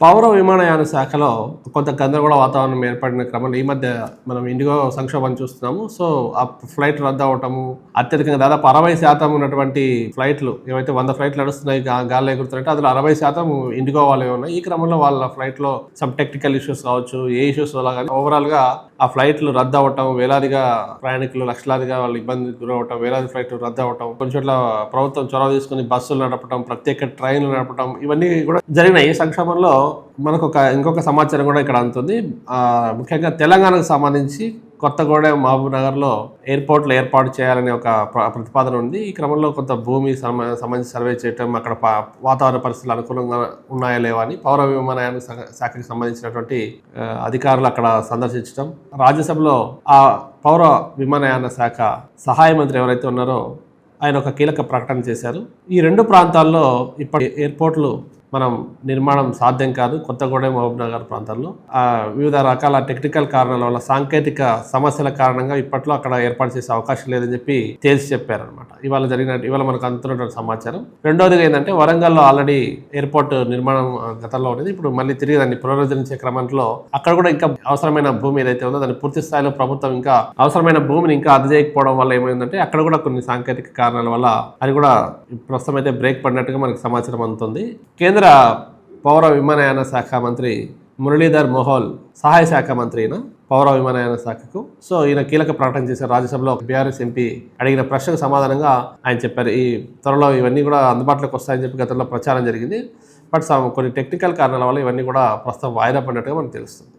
పౌర విమానయాన శాఖలో కొంత గందరగోళ వాతావరణం ఏర్పడిన క్రమంలో ఈ మధ్య మనం ఇండిగో సంక్షోభం చూస్తున్నాము. సో, ఆ ఫ్లైట్ రద్దు అవ్వటము, అత్యధికంగా దాదాపు 60% ఉన్నటువంటి ఫ్లైట్లు ఏవైతే 100 ఫ్లైట్లు నడుస్తున్నాయి, గాల్లో ఎగురుతున్నాయంటే అందులో 60% ఇండిగో వాళ్ళవే ఉన్నాయి. ఈ క్రమంలో వాళ్ళ ఫ్లైట్‌లో సమ్ టెక్నికల్ ఇష్యూస్ కావచ్చు, ఏ ఇష్యూస్ వల్ల గానీ ఓవరాల్‌గా ఆ ఫ్లైట్లు రద్దు అవ్వటం, వేలాదిగా ప్రయాణికులు లక్షలాదిగా వాళ్ళు ఇబ్బందికి గురవ్వటం, వేలాది ఫ్లైట్లు రద్దు అవ్వటం, కొన్ని చోట్ల ప్రభుత్వం చొరవ తీసుకొని బస్సులు నడపటం, ప్రత్యేక ట్రైన్లు నడపటం ఇవన్నీ కూడా జరిగినాయి. ఈ సంక్షోభంలో మనకు ఇంకొక సమాచారం కూడా ఇక్కడ అందుతుంది. ముఖ్యంగా తెలంగాణకు సంబంధించి కొత్తగూడెం, మహబూబ్ నగర్లో ఎయిర్పోర్ట్లు ఏర్పాటు చేయాలనే ఒక ప్రతిపాదన ఉంది. ఈ క్రమంలో కొంత భూమి సంబంధించి సర్వే చేయటం, అక్కడ వాతావరణ పరిస్థితులు అనుకూలంగా ఉన్నాయా లేవా అని పౌర విమానయాన శాఖకి సంబంధించినటువంటి అధికారులు అక్కడ సందర్శించడం. రాజ్యసభలో ఆ పౌర విమానయాన శాఖ సహాయ మంత్రి ఎవరైతే ఉన్నారో ఆయన ఒక కీలక ప్రకటన చేశారు. ఈ రెండు ప్రాంతాల్లో ఇప్పటి ఎయిర్పోర్ట్లు మనం నిర్మాణం సాధ్యం కాదు. కొత్తగూడెం, మహబూబ్ నగర్ ప్రాంతాల్లో వివిధ రకాల టెక్నికల్ కారణాల వల్ల, సాంకేతిక సమస్యల కారణంగా ఇప్పట్లో అక్కడ ఏర్పాటు చేసే అవకాశం లేదని చెప్పి తేల్చి చెప్పారనమాట. ఇవాళ మనకు అందుతున్నటువంటి సమాచారం. రెండోదిగా ఏంటంటే వరంగల్లో ఆల్రెడీ ఎయిర్పోర్ట్ నిర్మాణం గతంలో ఉండేది. ఇప్పుడు మళ్ళీ తిరిగి దాన్ని పునరుద్ధరించే క్రమంలో అక్కడ కూడా ఇంకా అవసరమైన భూమి ఏదైతే ఉందో దాన్ని పూర్తి స్థాయిలో ప్రభుత్వం ఇంకా అవసరమైన భూమిని ఇంకా అందజేయకపోవడం వల్ల ఏమైందంటే అక్కడ కూడా కొన్ని సాంకేతిక కారణాల వల్ల అది కూడా ప్రస్తుతం అయితే బ్రేక్ పడినట్టుగా మనకు సమాచారం అందుతుంది. కేంద్ర పౌర విమానయాన శాఖ మంత్రి మురళీధర్ మోహోల్ సహాయ శాఖ మంత్రి అయిన పౌర విమానయాన శాఖకు. సో ఈయన కీలక ప్రకటన చేశారు. రాజ్యసభలో బీఆర్ఎస్ ఎంపీ అడిగిన ప్రశ్నకు సమాధానంగా ఆయన చెప్పారు. ఈ త్వరలో ఇవన్నీ కూడా అందుబాటులోకి వస్తాయని చెప్పి గతంలో ప్రచారం జరిగింది. బట్ కొన్ని టెక్నికల్ కారణాల వల్ల ఇవన్నీ కూడా ప్రస్తుతం వాయిదా పడినట్టుగా మనకు తెలుస్తుంది.